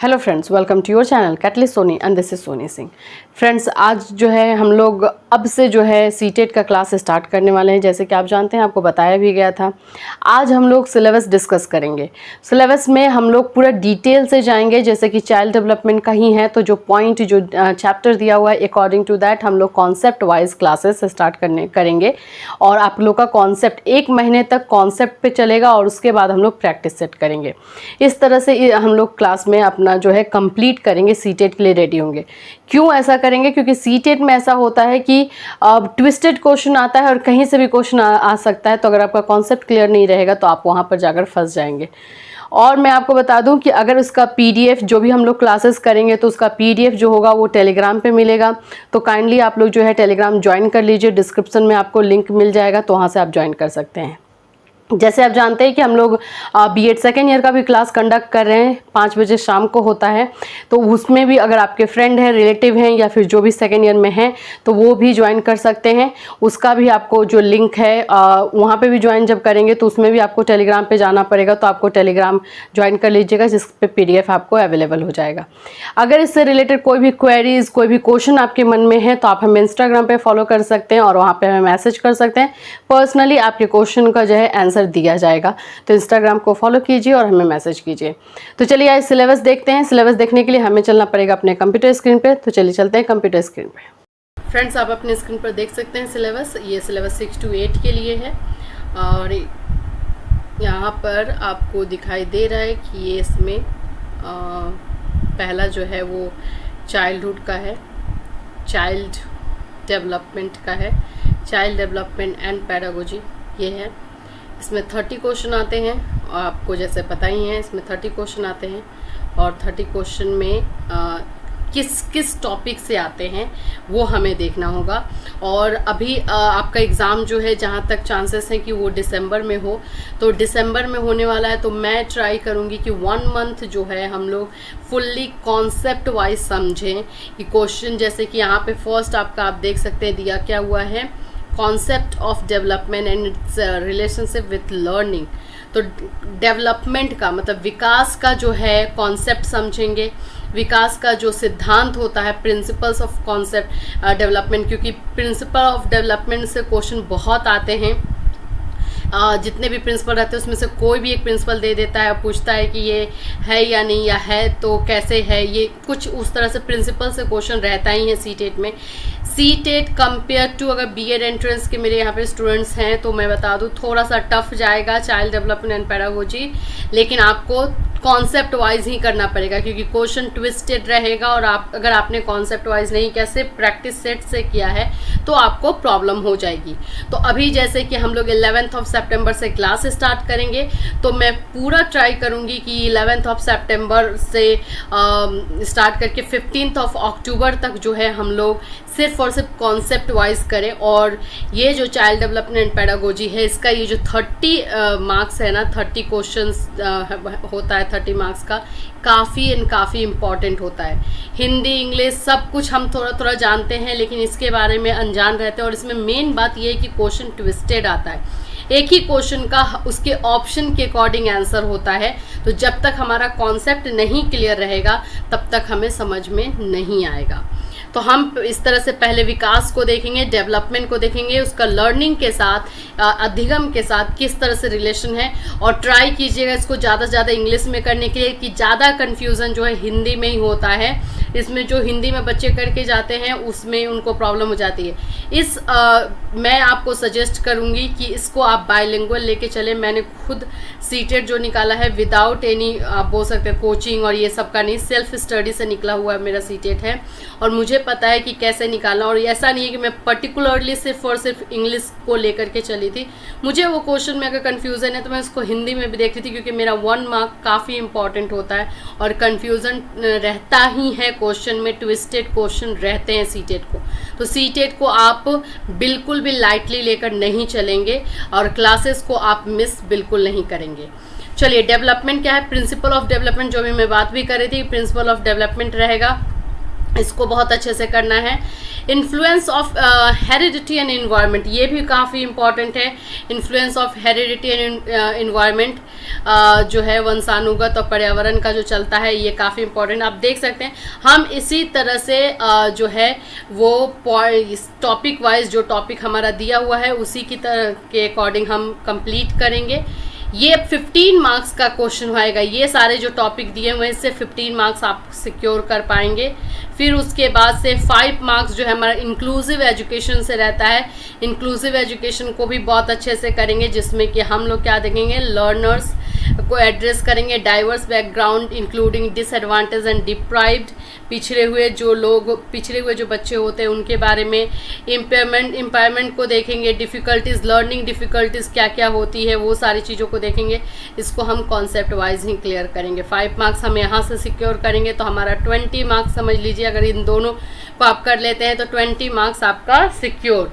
Hello friends, welcome to your channel catalyst Soni and this is Soni Singh. Friends, आज जो है हम लोग अब से जो है सीटेट का क्लास स्टार्ट करने वाले हैं। जैसे कि आप जानते हैं, आपको बताया भी गया था। आज हम लोग सिलेबस डिस्कस करेंगे। सिलेबस में हम लोग पूरा डिटेल से जाएंगे। जैसे कि चाइल्ड डेवलपमेंट का ही है, तो जो पॉइंट जो चैप्टर दिया हुआ है अकॉर्डिंग टू दैट हम लोग कॉन्सेप्ट वाइज क्लासेस स्टार्ट करेंगे। और आप लोग का कॉन्सेप्ट 1 महीने तक कॉन्सेप्ट पे चलेगा और उसके बाद हम लोग प्रैक्टिस सेट करेंगे। इस तरह से हम लोग क्लास में अपना जो है कंप्लीट करेंगे, सीटेट के लिए रेडी होंगे। क्यों ऐसा करेंगे? क्योंकि सीटेट में ऐसा होता है कि ट्विस्टेड क्वेश्चन आता है और कहीं से भी क्वेश्चन आ सकता है। तो अगर आपका कॉन्सेप्ट क्लियर नहीं रहेगा तो आप वहाँ पर जाकर फंस जाएंगे। और मैं आपको बता दूं कि अगर उसका पीडीएफ जो भी हम लोग क्लासेस करेंगे तो उसका पीडीएफ जो होगा वो टेलीग्राम पे मिलेगा। तो काइंडली आप लोग जो है टेलीग्राम ज्वाइन कर लीजिए। डिस्क्रिप्शन में आपको लिंक मिल जाएगा, तो वहाँ से आप ज्वाइन कर सकते हैं। जैसे आप जानते हैं कि हम लोग बीएड सेकेंड ईयर का भी क्लास कंडक्ट कर रहे हैं, 5 बजे शाम को होता है। तो उसमें भी अगर आपके फ्रेंड हैं, रिलेटिव हैं या फिर जो भी सेकेंड ईयर में हैं तो वो भी ज्वाइन कर सकते हैं। उसका भी आपको जो लिंक है वहाँ पे भी ज्वाइन जब करेंगे तो उसमें भी आपको टेलीग्राम पे जाना पड़ेगा। तो आपको टेलीग्राम ज्वाइन कर लीजिएगा, जिस पे पीडीएफ आपको अवेलेबल हो जाएगा। अगर इससे रिलेटेड कोई भी क्वेरीज, कोई भी क्वेश्चन आपके मन में है तो आप हमें इंस्टाग्राम पे फॉलो कर सकते हैं और वहाँ पे हमें मैसेज कर सकते हैं। पर्सनली आपके क्वेश्चन का जो है आंसर दिया जाएगा। तो इंस्टाग्राम को फॉलो कीजिए और हमें मैसेज कीजिए। तो चलिए आज सिलेबस देखते हैं। सिलेबस देखने के लिए हमें चलना पड़ेगा अपने कंप्यूटर स्क्रीन पे। तो चलिए चलते हैं कंप्यूटर स्क्रीन पे। फ्रेंड्स, आप अपने स्क्रीन पर देख सकते हैं सिलेबस। ये सिलेबस 6 to 8 के लिए है और यहाँ पर आपको दिखाई दे रहा है कि ये इसमें पहला जो है वो चाइल्डहुड का है, चाइल्ड डेवलपमेंट का है, चाइल्ड डेवलपमेंट एंड पेडागोजी ये है। इसमें 30 क्वेश्चन आते हैं और आपको जैसे पता ही है इसमें 30 क्वेश्चन आते हैं। और 30 क्वेश्चन में किस किस टॉपिक से आते हैं वो हमें देखना होगा। और अभी आपका एग्ज़ाम जो है, जहाँ तक चांसेस हैं कि वो दिसंबर में हो, तो दिसंबर में होने वाला है। तो मैं ट्राई करूँगी कि 1 मंथ जो है हम लोग फुल्ली कॉन्सेप्ट वाइज समझें कि क्वेश्चन, जैसे कि यहाँ पे फर्स्ट आपका आप देख सकते हैं दिया क्या हुआ है, concept of development and it's relationship with learning. तो डेवलपमेंट का मतलब विकास का जो है कॉन्सेप्ट समझेंगे, विकास का जो सिद्धांत होता है, प्रिंसिपल्स ऑफ कॉन्सेप्ट डेवलपमेंट। क्योंकि प्रिंसिपल ऑफ डेवलपमेंट से क्वेश्चन बहुत आते हैं। जितने भी प्रिंसिपल रहते हैं उसमें से कोई भी एक प्रिंसिपल दे देता है और पूछता है कि ये है या नहीं, या है तो कैसे है। ये कुछ उस तरह से प्रिंसिपल से क्वेश्चन रहता ही है सीटेट में। सीटेट कंपेयर टू, अगर बीएड एंट्रेंस के मेरे यहाँ पे स्टूडेंट्स हैं तो मैं बता दूँ थोड़ा सा टफ जाएगा चाइल्ड डेवलपमेंट एंड पेडागोजी। लेकिन आपको कॉन्सेप्ट वाइज ही करना पड़ेगा क्योंकि क्वेश्चन ट्विस्टेड रहेगा। और अगर आपने कॉन्सेप्ट वाइज नहीं कैसे प्रैक्टिस सेट से किया है तो आपको प्रॉब्लम हो जाएगी। तो अभी जैसे कि हम लोग 11 सितंबर से क्लास स्टार्ट करेंगे, तो मैं पूरा ट्राई करूँगी कि 11 सितंबर से स्टार्ट करके 15 अक्टूबर तक जो है हम लोग सिर्फ और सिर्फ कॉन्सेप्ट वाइज करें। और ये जो चाइल्ड डेवलपमेंट पेडागोजी है, इसका ये जो 30 मार्क्स है ना, 30 क्वेश्चंस होता है 30 मार्क्स का, काफ़ी इम्पॉर्टेंट होता है। हिंदी, इंग्लिश सब कुछ हम थोड़ा थोड़ा जानते हैं लेकिन इसके बारे में अनजान रहते हैं। और इसमें मेन बात ये है कि क्वेश्चन ट्विस्टेड आता है। एक ही क्वेश्चन का उसके ऑप्शन के अकॉर्डिंग आंसर होता है। तो जब तक हमारा कॉन्सेप्ट नहीं क्लियर रहेगा तब तक हमें समझ में नहीं आएगा। तो हम इस तरह से पहले विकास को देखेंगे, डेवलपमेंट को देखेंगे, उसका लर्निंग के साथ, अधिगम के साथ किस तरह से रिलेशन है। और ट्राई कीजिएगा इसको ज़्यादा से ज़्यादा इंग्लिश में करने के लिए, कि ज़्यादा कन्फ्यूज़न जो है हिंदी में ही होता है। इसमें जो हिंदी में बच्चे करके जाते हैं उसमें उनको प्रॉब्लम हो जाती है। मैं आपको सजेस्ट करूंगी कि इसको आप बाइलिंगुअल लेके चलें। मैंने खुद सीटेट जो निकाला है विदाउट एनी, आप बोल सकते हैं कोचिंग और ये सब का नहीं, सेल्फ स्टडी से निकला हुआ मेरा सीटेट है और मुझे पता है कि कैसे निकालना। और ऐसा नहीं है कि मैं पर्टिकुलरली सिर्फ और सिर्फ इंग्लिश को लेकर के चली थी। मुझे वो क्वेश्चन में अगर कन्फ्यूज़न है तो मैं उसको हिंदी में भी देख रही थी, क्योंकि मेरा 1 मार्क काफ़ी इंपॉर्टेंट होता है और कन्फ्यूज़न रहता ही है क्वेश्चन में, ट्विस्टेड क्वेश्चन रहते हैं सीटेट को। तो सीटेट को आप बिल्कुल भी लाइटली लेकर नहीं चलेंगे और क्लासेस को आप मिस बिल्कुल नहीं करेंगे। चलिए, डेवलपमेंट क्या है, प्रिंसिपल ऑफ डेवलपमेंट, जो भी मैं बात भी कर रही थी, प्रिंसिपल ऑफ डेवलपमेंट रहेगा इसको बहुत अच्छे से करना है। Influence of heredity and environment, ये भी काफ़ी इंपॉर्टेंट है। Influence of heredity and environment जो है वंशानुगत और पर्यावरण का जो चलता है, ये काफ़ी इंपॉर्टेंट। आप देख सकते हैं हम इसी तरह से जो है वो टॉपिक वाइज जो टॉपिक हमारा दिया हुआ है उसी की तरह के अकॉर्डिंग हम कंप्लीट करेंगे। ये 15 मार्क्स का क्वेश्चन आएगा। ये सारे जो टॉपिक दिए हुए हैं इससे 15 मार्क्स आप सिक्योर कर पाएंगे। फिर उसके बाद से 5 मार्क्स जो है हमारा इंक्लूसिव एजुकेशन से रहता है। इंक्लूसिव एजुकेशन को भी बहुत अच्छे से करेंगे, जिसमें कि हम लोग क्या देखेंगे, लर्नर्स को एड्रेस करेंगे, diverse background including disadvantage and deprived, पिछड़े हुए जो बच्चे होते हैं उनके बारे में, इम्पायरमेंट को देखेंगे, डिफ़िकल्टीज़, लर्निंग डिफ़िकल्टीज़ क्या क्या होती है वो सारी चीज़ों को देखेंगे। इसको हम कॉन्सेप्ट वाइज ही क्लियर करेंगे। 5 मार्क्स हम यहाँ से सिक्योर करेंगे तो हमारा 20 मार्क्स समझ लीजिए। अगर इन दोनों को आप कर लेते हैं तो 20 मार्क्स आपका सिक्योर।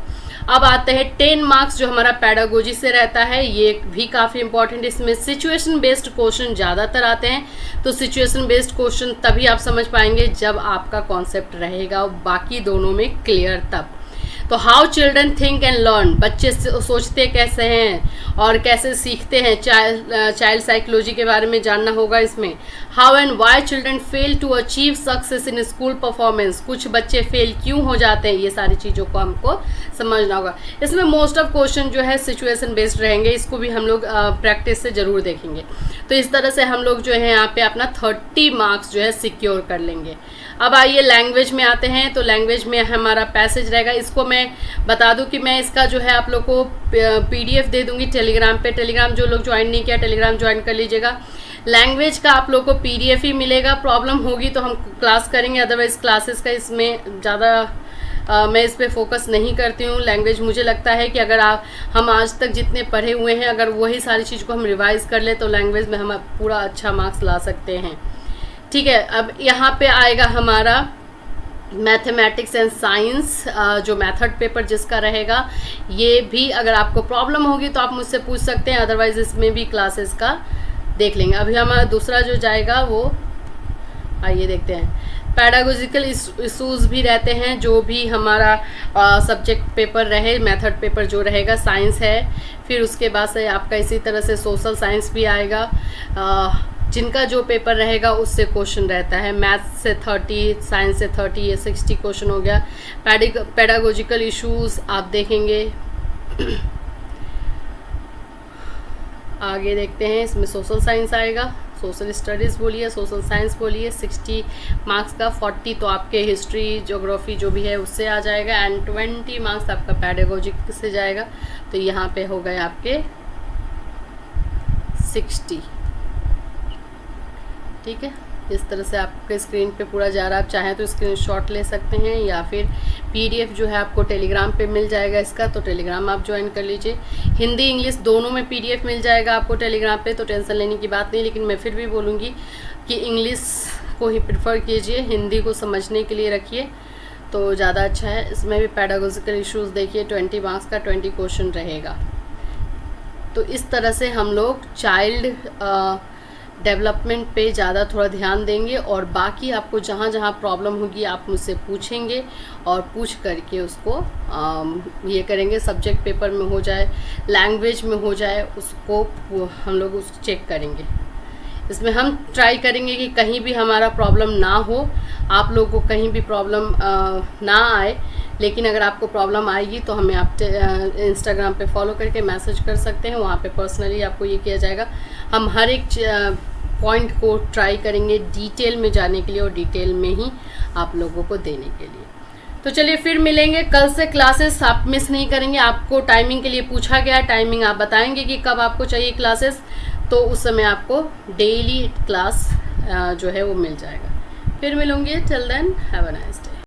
अब आते हैं 10 मार्क्स जो हमारा पैडागोजी से रहता है, ये भी काफ़ी इंपॉर्टेंट। इसमें सिचुएशन बेस्ड क्वेश्चन ज़्यादातर आते हैं। तो सिचुएशन बेस्ड क्वेश्चन तभी आप समझ पाएंगे जब आपका कॉन्सेप्ट रहेगा और बाकी दोनों में क्लियर तब। तो how children think and learn, बच्चे सोचते कैसे हैं और कैसे सीखते हैं, चाइल्ड साइकोलॉजी के बारे में जानना होगा इसमें। How and why children fail to achieve success in school performance, कुछ बच्चे फेल क्यों हो जाते हैं, ये सारी चीज़ों को हमको समझना होगा। इसमें मोस्ट ऑफ क्वेश्चन जो है सिचुएशन बेस्ड रहेंगे, इसको भी हम लोग प्रैक्टिस से ज़रूर देखेंगे। तो इस तरह से हम लोग जो है यहाँ पे अपना 30 मार्क्स जो है सिक्योर कर लेंगे। अब आइए लैंग्वेज में आते हैं। तो लैंग्वेज में हमारा पैसेज रहेगा। इसको मैं बता दूं कि मैं इसका जो है आप लोग को PDF दे दूंगी टेलीग्राम पे। टेलीग्राम जो लोग ज्वाइन नहीं किया टेलीग्राम ज्वाइन कर लीजिएगा। लैंग्वेज का आप लोग को PDF ही मिलेगा। प्रॉब्लम होगी तो हम क्लास करेंगे, अदरवाइज क्लासेस का इसमें ज़्यादा मैं इस पर फोकस नहीं करती हूँ। लैंग्वेज मुझे लगता है कि अगर हम आज तक जितने पढ़े हुए हैं अगर वही सारी चीज़ को हम रिवाइज़ कर ले तो लैंग्वेज में हम पूरा अच्छा मार्क्स ला सकते हैं। ठीक है, अब यहाँ पे आएगा हमारा मैथमेटिक्स एंड साइंस जो मेथड पेपर जिसका रहेगा। ये भी अगर आपको प्रॉब्लम होगी तो आप मुझसे पूछ सकते हैं, अदरवाइज इसमें भी क्लासेस का देख लेंगे। अभी हमारा दूसरा जो जाएगा वो आइए देखते हैं। पैडागोजिकल इशूज़ भी रहते हैं, जो भी हमारा सब्जेक्ट पेपर रहे, मेथड पेपर जो रहेगा साइंस है। फिर उसके बाद से आपका इसी तरह से सोशल साइंस भी आएगा। जिनका जो पेपर रहेगा उससे क्वेश्चन रहता है। मैथ्स से 30, साइंस से 30, ये 60 क्वेश्चन हो गया। पैडागोजिकल इश्यूज आप देखेंगे। आगे देखते हैं, इसमें सोशल साइंस आएगा, सोशल स्टडीज़ बोलिए, सोशल साइंस बोलिए। 60 मार्क्स का 40 तो आपके हिस्ट्री ज्योग्राफी जो भी है उससे आ जाएगा एंड 20 मार्क्स आपका पैडागोजिक से जाएगा। तो यहाँ पे हो गए आपके 60। ठीक है, इस तरह से आपके स्क्रीन पे पूरा जा रहा है। आप चाहें तो स्क्रीनशॉट ले सकते हैं या फिर PDF जो है आपको टेलीग्राम पे मिल जाएगा इसका, तो टेलीग्राम आप ज्वाइन कर लीजिए। हिंदी इंग्लिश दोनों में PDF मिल जाएगा आपको टेलीग्राम पे, तो टेंशन लेने की बात नहीं। लेकिन मैं फिर भी बोलूँगी कि इंग्लिश को ही प्रेफर कीजिए, हिंदी को समझने के लिए रखिए तो ज़्यादा अच्छा है। इसमें भी पैडागोजिकल इशूज़ देखिए, 20 मार्क्स का 20 क्वेश्चन रहेगा। तो इस तरह से हम लोग चाइल्ड डेवलपमेंट पे ज़्यादा थोड़ा ध्यान देंगे और बाकी आपको जहाँ जहाँ प्रॉब्लम होगी आप मुझसे पूछेंगे और पूछ करके उसको ये करेंगे। सब्जेक्ट पेपर में हो जाए, लैंग्वेज में हो जाए, उसको हम लोग उसको चेक करेंगे। इसमें हम ट्राई करेंगे कि कहीं भी हमारा प्रॉब्लम ना हो, आप लोगों को कहीं भी प्रॉब्लम ना आए। लेकिन अगर आपको प्रॉब्लम आएगी तो हमें आप इंस्टाग्राम पे फॉलो करके मैसेज कर सकते हैं, वहाँ पे पर्सनली आपको ये किया जाएगा। हम हर एक पॉइंट को ट्राई करेंगे डिटेल में जाने के लिए और डिटेल में ही आप लोगों को देने के लिए। तो चलिए फिर मिलेंगे कल से। क्लासेस आप मिस नहीं करेंगे। आपको टाइमिंग के लिए पूछा गया, टाइमिंग आप बताएंगे कि कब आपको चाहिए क्लासेस, तो उस समय आपको डेली क्लास जो है वो मिल जाएगा। फिर मिलूँगी। Till then have a nice.